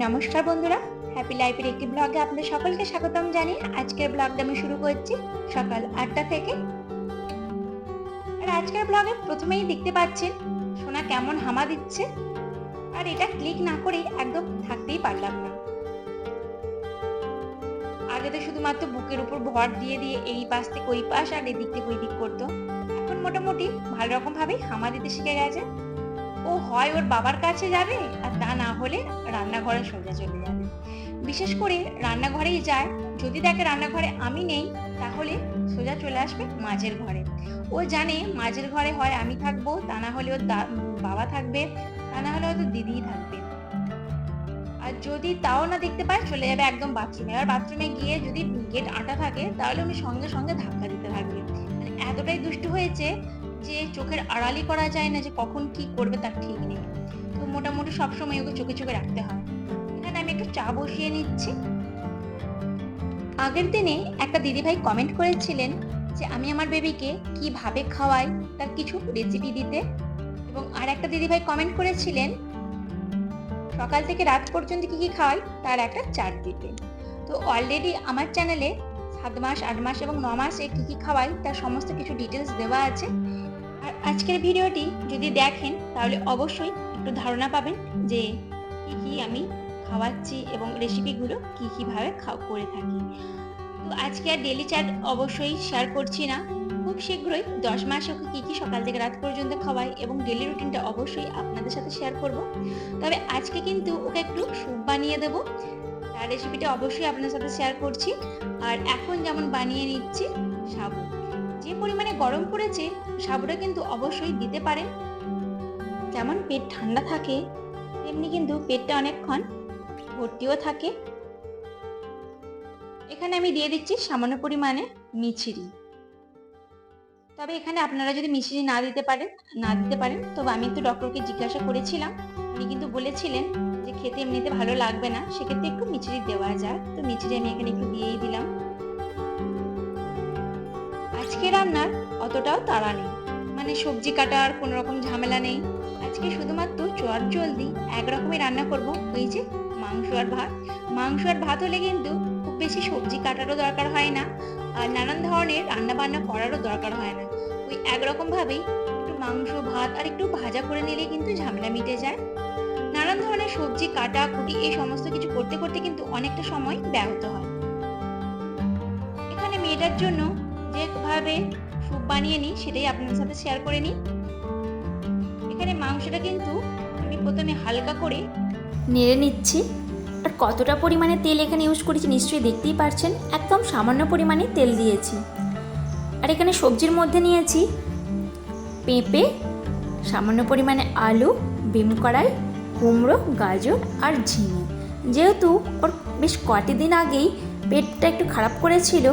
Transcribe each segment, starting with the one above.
নমস্কার বন্ধুরা, হ্যাপি লাইফের একটি ব্লগে আপনাদের সকলকে স্বাগতম জানিয়ে আজকের ব্লগটা আমি শুরু করছি সকাল 8টা থেকে। আর আজকের ব্লগে প্রথমেই দেখতে পাচ্ছেন সোনা কেমন হামা দিচ্ছে, আর এটা ক্লিক না করে একদম থাকতেই পারলাম না। আগে তো শুধুমাত্র বুকের উপর ভর দিয়ে দিয়ে এই পাশ থেকে ওই পাশ আর এদিক থেকে ওই দিক করতো, এখন মোটামুটি ভালো রকম ভাবেই হামা দিতে শিখে গেছে। ও হয় ওর বাবার কাছে যাবে, আর তা না হলে রান্নাঘরে সোজা চলে যাবে। বিশেষ করে রান্নাঘরেই যায়, যদি দেখে রান্নাঘরে আমি নেই তাহলে সোজা চলে আসবে মাঝের ঘরে। ও জানে মাঝের ঘরে হয় আমি থাকবো, তা না হলে ওর বাবা থাকবে, তা না হলে হয়তো দিদিই থাকবে। আর যদি তাও না দেখতে পায় চলে যাবে একদম বাথরুমে। আর বাথরুমে গিয়ে যদি গেট আটা থাকে তাহলে উনি সঙ্গে সঙ্গে ধাক্কা দিতে থাকবে। মানে এতটাই দুষ্টু হয়েছে যে চোখের আড়ালি করা যায় না, যে কখন কি করবে তার ঠিক নেই। তো মোটামুটি সবসময় ওকে চোখে চোখে রাখতে হয়। এখানে আমি একটু চা বসিয়ে নিচ্ছি। আগের দিনে একটা দিদিভাই কমেন্ট করেছিলেন যে আমি আমার বেবিকে কিভাবে খাওয়াই তার কিছু রেসিপি দিতে, এবং আর একটা দিদিভাই কমেন্ট করেছিলেন সকাল থেকে রাত পর্যন্ত কি কি খাওয়াই তার একটা চার্ট দিতে। তো অলরেডি আমার চ্যানেলে 7 মাস 8 মাস এবং 9 মাসে কি কি খাওয়াই তার সমস্ত কিছু ডিটেলস দেওয়া আছে। আর আজকের ভিডিওটি যদি দেখেন তাহলে অবশ্যই একটু ধারণা পাবেন যে কি কি আমি খাওয়াচ্ছি এবং রেসিপিগুলো কি কিভাবে করে থাকি। তো আজকে আর ডেলি চার্ট অবশ্যই শেয়ার করছি না, খুব শীঘ্রই 10 মাস ওকে কি কি সকাল থেকে রাত পর্যন্ত খাওয়াই এবং ডেলি রুটিনটা অবশ্যই আপনাদের সাথে শেয়ার করব। তবে আজকে কিন্তু ওকে একটু স্যুপ বানিয়ে দেব, তার রেসিপিটা অবশ্যই আপনাদের সাথে শেয়ার করছি। আর এখন যেমন বানিয়ে নিচ্ছি সাবু, যে পরিমাণে গরম পড়েছে সাবুটা কিন্তু অবশ্যই দিতে পারেন। যেমন পেট ঠান্ডা থাকে তেমনি কিন্তু পেটটা অনেকক্ষণ ভর্তিও থাকে। এখানে আমি দিয়ে দিচ্ছি সামান্য পরিমাণে মিছরি। তবে এখানে আপনারা যদি মিছরি না দিতে পারেন তবে আমি একটু ডক্টরকে জিজ্ঞাসা করেছিলাম, উনি কিন্তু বলেছিলেন যে খেতে এমনিতে ভালো লাগবে না, সেক্ষেত্রে একটু মিছরি দেওয়া যায়। তো মিছরি আমি এখানে একটু দিয়েই দিলাম। আজকে রান্নার অতটাও তাড়া নেই, মানে সবজি কাটার কোনো রকম ঝামেলা নেই। আজকে শুধুমাত্র চট জলদি একরকমই রান্না করব, ওই যে মাংস আর ভাত। মাংস আর ভাত হলে কিন্তু খুব বেশি সবজি কাটারও দরকার হয় না, আর নানান ধরনের রান্না বান্না করারও দরকার হয় না। ওই একরকম ভাবেই একটু মাংস ভাত আর একটু ভাজা করে নিলে কিন্তু ঝামেলা মিটে যায়। নানান ধরনের সবজি কাটা কুটি এই সমস্ত কিছু করতে করতে কিন্তু অনেকটা সময় ব্যাহত হয়। এখানে মেয়েটার জন্য যেভাবে স্যুপ বানিয়ে নিই সেটাই আপনাদের সাথে শেয়ার করে নিই। এখানে মাংসটা কিন্তু আমি প্রথমে হালকা করে নেড়ে নিচ্ছি। আর কতটা পরিমাণে তেল এখানে ইউজ করেছি নিশ্চয়ই দেখতেই পারছেন, একদম সামান্য পরিমাণে তেল দিয়েছি। আর এখানে সবজির মধ্যে নিয়েছি পেঁপে, সামান্য পরিমাণে আলু, বিম কড়াই, কুমড়ো, গাজর আর ঝিঙে। যেহেতু ওর বেশ কটি দিন আগেই পেটটা একটু খারাপ করেছিল,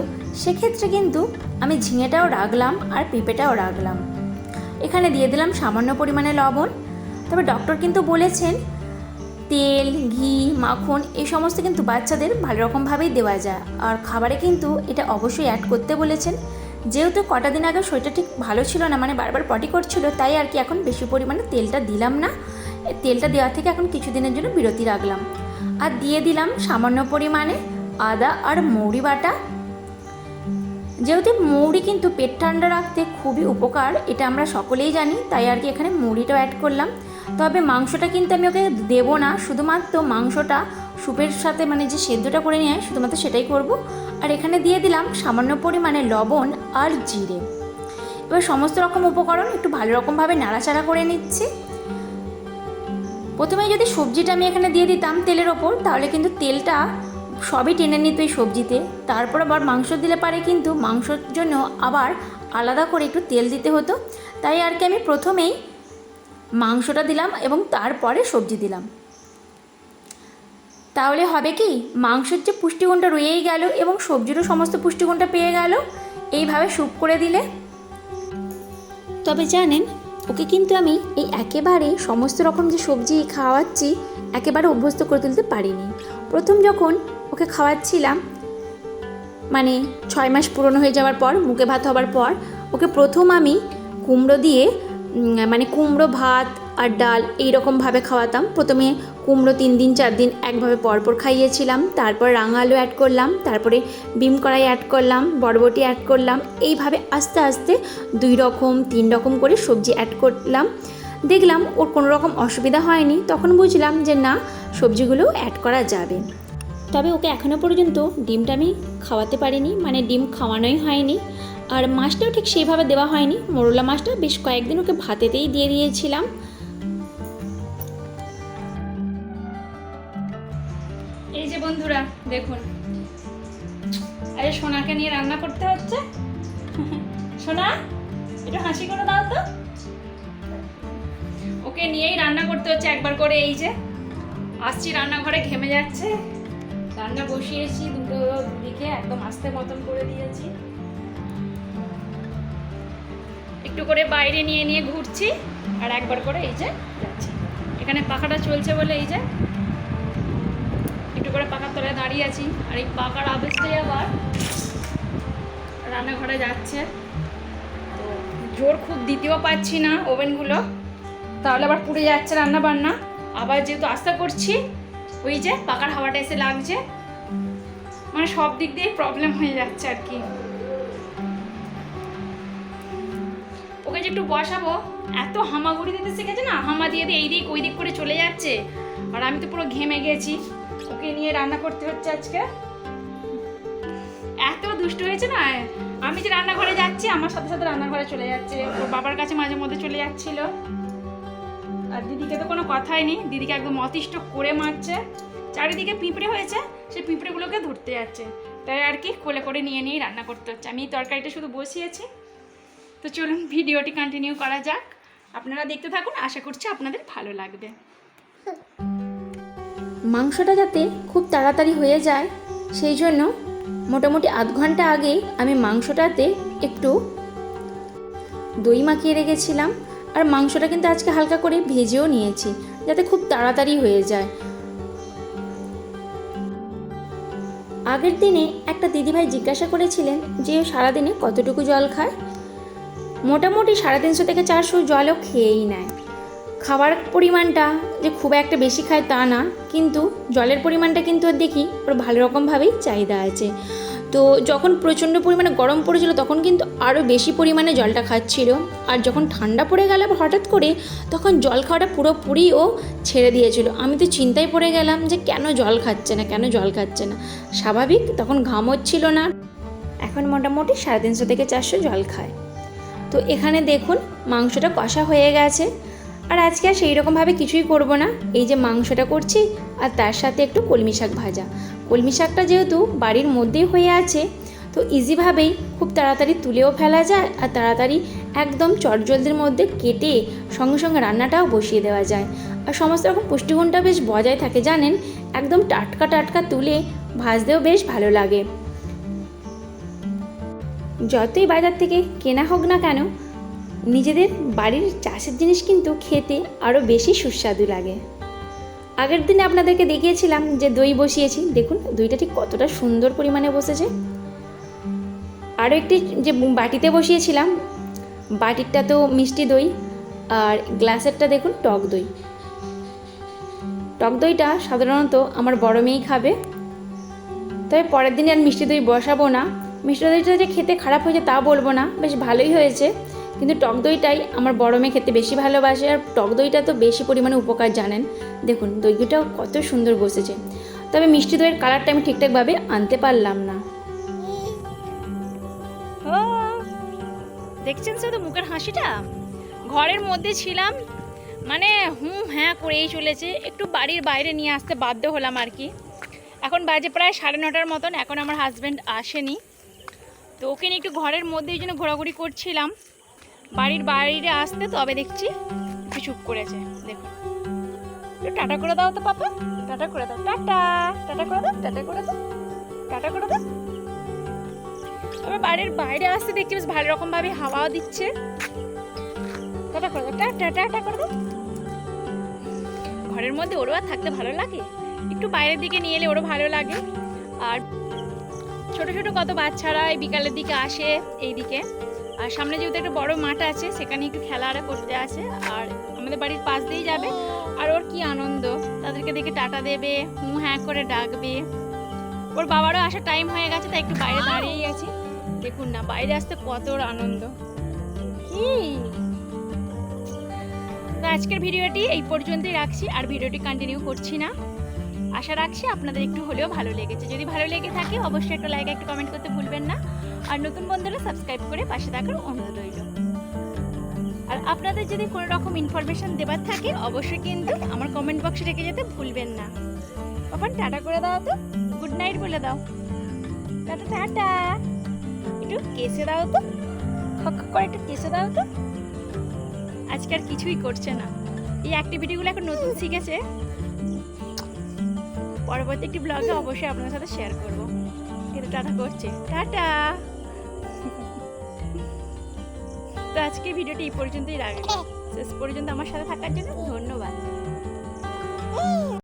সেক্ষেত্রে কিন্তু আমি ঝিঙেটাও রাখলাম আর পেঁপেটাও রাখলাম। এখানে দিয়ে দিলাম সামান্য পরিমাণে লবণ। তবে ডক্টর কিন্তু বলেছেন তেল, ঘি, মাখন এই সমস্ত কিন্তু বাচ্চাদের ভালো রকমভাবেই দেওয়া যায়, আর খাবারে কিন্তু এটা অবশ্যই অ্যাড করতে বলেছেন। যেহেতু কটা দিন আগে শরীরটা ঠিক ভালো ছিল না, মানে বারবার পটি করছিল, তাই আর কি এখন বেশি পরিমাণে তেলটা দিলাম না। তেলটা দেওয়া থেকে এখন কিছুদিনের জন্য বিরতি রাখলাম। আর দিয়ে দিলাম সামান্য পরিমাণে আদা আর মৌরি বাটা। যেহেতু মৌরি কিন্তু পেট ঠান্ডা রাখতে খুবই উপকার, এটা আমরা সকলেই জানি, তাই আর কি এখানে মৌরিটাও অ্যাড করলাম। তবে মাংসটা কিন্তু আমি ওকে দেবো না, শুধুমাত্র মাংসটা স্যুপের সাথে মানে যে সেদ্ধটা করে নিয়ে শুধুমাত্র সেটাই করব। আর এখানে দিয়ে দিলাম সামান্য পরিমাণে লবণ আর জিরে। এবার সমস্ত রকম উপকরণ একটু ভালো রকমভাবে নাড়াচাড়া করে নিচ্ছি। প্রথমে যদি সবজিটা আমি এখানে দিয়ে দিতাম তেলের ওপর, তাহলে কিন্তু তেলটা সবই টেনে নিত এই সবজিতে। তারপর আবার মাংস দিলে পারে কিন্তু মাংসর জন্য আবার আলাদা করে একটু তেল দিতে হতো, তাই আর কি আমি প্রথমেই মাংসটা দিলাম এবং তারপরে সবজি দিলাম। তাহলে হবে কি, মাংসের যে পুষ্টিগুণটা রয়েই গেল এবং সবজিরও সমস্ত পুষ্টিগুণটা পেয়ে গেল এইভাবে স্যুপ করে দিলে। তবে জানেন, ওকে কিন্তু আমি এই একেবারে সমস্ত রকম যে সবজি খাওয়াচ্ছি একেবারে অভ্যস্ত করে তুলতে পারিনি। প্রথম যখন ওকে খাওয়াচ্ছিলাম, মানে 6 মাস পুরনো হয়ে যাওয়ার পর, মুখে ভাত হবার পর, ওকে প্রথম আমি কুমড়ো দিয়ে মানে কুমড়ো ভাত আর ডাল এইরকমভাবে খাওয়াতাম। প্রথমে কুমড়ো 3 দিন 4 দিন একভাবে পরপর খাইয়েছিলাম, তারপর রাঙা আলু অ্যাড করলাম, তারপরে বিম কড়াই অ্যাড করলাম, বরবটি অ্যাড করলাম, এইভাবে আস্তে আস্তে 2 রকম 3 রকম করে সবজি অ্যাড করলাম। দেখলাম ওর কোনো রকম অসুবিধা হয়নি, তখন বুঝলাম যে না, সবজিগুলো অ্যাড করা যাবে। তবে ওকে এখনও পর্যন্ত ডিমটা আমি খাওয়াতে পারিনি, মানে ডিম খাওয়ানোই হয়নি। আর মাছটাও ঠিক সেইভাবে দেওয়া হয়নি, মোরলা মাছটা বেশ কয়েকদিন ওকে ভাতেতেই দিয়ে দিয়েছিলাম। এই যে বন্ধুরা দেখুন, আরে সোনাকে নিয়ে রান্না করতে হচ্ছে। সোনা, একটু হাসি করে দাও তো। ওকে নিয়েই রান্না করতে হচ্ছে একবার করে। এই যে আসছি রান্নাঘরে, ঘেমে যাচ্ছে। রান্না বসিয়েছি, দুদিকে একদম আস্তে মতন করে দিয়েছি। একটু করে বাইরে নিয়ে নিয়ে ঘুরছি আর একবার করে এই যে যাচ্ছি। এখানে পাখাটা চলছে বলে এই যে একটু করে পাখার তলায় দাঁড়িয়ে আছি। আর এই পাখার আবেশটাই আবার রান্নাঘরে যাচ্ছে। তো জোর খুব দিতেও পারছি না ওভেনগুলো, তাহলে আবার পুড়ে যাচ্ছে রান্না বান্না। আবার যেহেতু আস্তে করছি, ওই যে পাখার হাওয়াটা এসে লাগছে, মানে সব দিক দিয়ে প্রবলেম হয়ে যাচ্ছে আর কি। ওকে যে একটু বসাবো, এত হামাগুড়ি দিতে শিখেছে না, হামা দিয়ে দিয়ে এই দিক ওই দিক করে চলে যাচ্ছে। আর আমি তো পুরো ঘেমে গেছি, ওকে নিয়ে রান্না করতে হচ্ছে আজকে। এত দুষ্ট হয়েছে না, আমি যে রান্নাঘরে যাচ্ছি আমার সাথে সাথে রান্নাঘরে চলে যাচ্ছে। ওর বাবার কাছে মাঝে মধ্যে চলে যাচ্ছিল। আর দিদিকে তো কোনো কথাই নেই, দিদিকে একদম অতিষ্ঠ করে মারছে। চারিদিকে পিঁপড়ে হয়েছে, সেই পিঁপড়েগুলোকে ধরতে যাচ্ছে। তাই আর কি কোলে করে নিয়ে নিয়ে রান্না করতে হচ্ছে। আমি এই তরকারিটা শুধু বসিয়েছি। তো চলুন ভিডিওটি কন্টিনিউ করা যাক, আপনারা দেখতে থাকুন, আশা করছি আপনাদের ভালো লাগবে। মাংসটা যাতে খুব তাড়াতাড়ি হয়ে যায় সেই জন্য মোটামুটি আধ ঘন্টা আগে আমি মাংসটাতে একটু দই মাখিয়ে রেখেছিলাম। আর মাংসটা কিন্তু আজকে হালকা করে ভেজেও নিয়েছি যাতে খুব তাড়াতাড়ি হয়ে যায়। আগের দিনে একটা দিদিভাই জিজ্ঞাসা করেছিলেন যে সারাদিনে কতটুকু জল খায়। মোটামুটি 350 থেকে 400 জলও খেয়েই নেয়। খাবার পরিমাণটা যে খুব একটা বেশি খায় তা না, কিন্তু জলের পরিমাণটা কিন্তু ওর দেখি ওর ভালো রকমভাবেই চাহিদা আছে। তো যখন প্রচণ্ড পরিমাণে গরম পড়েছিল তখন কিন্তু আরও বেশি পরিমাণে জলটা খাচ্ছিল। আর যখন ঠান্ডা পড়ে গেল হঠাৎ করে, তখন জল খাওয়াটা পুরোপুরি ও ছেড়ে দিয়েছিল। আমি তো চিন্তায় পড়ে গেলাম যে কেন জল খাচ্ছে না, কেন জল খাচ্ছে না। স্বাভাবিক, তখন ঘাম হচ্ছিল না। এখন মোটামুটি 350 থেকে 400 জল খায়। তো এখানে দেখুন মাংসটা কষা হয়ে গেছে। আর আজকে আর সেই রকমভাবে কিছুই করব না, এই যে মাংসটা করছি আর তার সাথে একটু কলমি শাক ভাজা। কলমি শাকটা যেহেতু বাড়ির মধ্যেই হয়ে আছে, তো ইজিভাবেই খুব তাড়াতাড়ি তুলেও ফেলা যায় আর তাড়াতাড়ি একদম চটজলদির মধ্যে কেটে সঙ্গে সঙ্গে রান্নাটাও বসিয়ে দেওয়া যায়। আর সমস্ত রকম পুষ্টিগুণটা বেশ বজায় থাকে জানেন, একদম টাটকা টাটকা তুলে ভাজতেও বেশ ভালো লাগে। যতই বাজার থেকে কেনা হোক না কেন, নিজেদের বাড়ির চাষের জিনিস কিন্তু খেতে আরও বেশি সুস্বাদু লাগে। আগের দিনে আপনাদেরকে দেখিয়েছিলাম যে দই বসিয়েছি, দেখুন দইটা ঠিক কতটা সুন্দর পরিমাণে বসেছে। আরও একটি যে বাটিতে বসিয়েছিলাম, বাটিরটা তো মিষ্টি দই আর গ্লাসেরটা দেখুন টক দই। টক দইটা সাধারণত আমার বড় মেয়েই খাবে, তবে পরের দিনে আর মিষ্টি দই বসাবো না। মিষ্টি দইটা যে খেতে খারাপ হয়েছে তা বলবো না, বেশ ভালোই হয়েছে, কিন্তু টক দইটাই আমার বড় মেয়ে খেতে বেশি ভালোবাসে। আর টক দইটা তো বেশি পরিমাণে উপকার জানেন। দেখুন দইটাও কত সুন্দর বসেছে, তবে মিষ্টি দইয়ের কালারটা আমি ঠিকঠাকভাবে আনতে পারলাম না। ও দেখছেন শুধু মুখের হাসিটা, ঘরের মধ্যে ছিলাম মানে হ্যাঁ করেই চলেছে। একটু বাড়ির বাইরে নিয়ে আসতে বাধ্য হলাম আর কি। এখন বাজে প্রায় 9:30 মতন, এখন আমার হাজব্যান্ড আসেনি, তো ওকে নিয়ে একটু ঘরের মধ্যে এই জন্য ঘোরাঘুরি করছিলাম। বাড়ির বাইরে আসতে তবে দেখছি একটু চুপ করেছে। দেখুন একটু টাটা করে দাও তো পাপা, টাটা করে দাও, টাটা টাটা করে দাও, টাটা করে দাও, টাটা করে দাও। তবে বাড়ির বাইরে আসতে দেখছি বেশ ভালো রকমভাবে হাওয়াও দিচ্ছে। টাটা করে দাও, টাটা টাটা করে দাও। ঘরের মধ্যে ওরও আর থাকতে ভালো লাগে, একটু বাইরের দিকে নিয়ে এলে ওরও ভালো লাগে। আর ছোট ছোট কত বাচ্চারা এই বিকালের দিকে আসে এই দিকে। আর সামনে যেহেতু একটা বড় মাঠ আছে, সেখানে একটু খেলা করতে আসে। আর আমাদের বাড়ির পাশ দিয়েই যাবে, আর ওর কি আনন্দ তাদেরকে দেখে টাটা দেবে, হ্যাঁ করে ডাকবে। ওর বাবারও আসার টাইম হয়ে গেছে, তাই একটু বাইরে দাঁড়িয়ে গেছি। দেখুন না বাইরে আসতে কত ওর আনন্দ। কি তো আজকের ভিডিওটি এই পর্যন্তই রাখছি, আর ভিডিওটি কন্টিনিউ করছি না। আশা রাখছি আপনাদের একটু হলেও ভালো লেগেছে। যদি ভালো লেগে থাকে অবশ্যই একটা লাইক, একটা কমেন্ট করতে ভুলবেন না। আর নতুন বন্ধুরা সাবস্ক্রাইব করে পাশে থাকার অনুরোধ রইল। আর আপনাদের যদি কোনো রকম ইনফরমেশন দেবার থাকে অবশ্যই কিন্তু আমার কমেন্ট বক্সে রেখে যেতে ভুলবেন না। পাপান টাটা করে দাও তো, গুড নাইট বলে দাও। টাটা টাটা, একটু কেসে দাও তো, খক করে একটু কেসে দাও তো। আজকে আর কিছুই করছে না, এই অ্যাক্টিভিটিগুলো এখন নতুন শিখেছে। পরবর্তী একটি ব্লগে অবশ্যই আপনার সাথে শেয়ার করব। কিন্তু টাটা করছে, টাটা। তো আজকে ভিডিওটি এই পর্যন্তই রাখলাম। শেষ পর্যন্ত আমার সাথে থাকার জন্য ধন্যবাদ।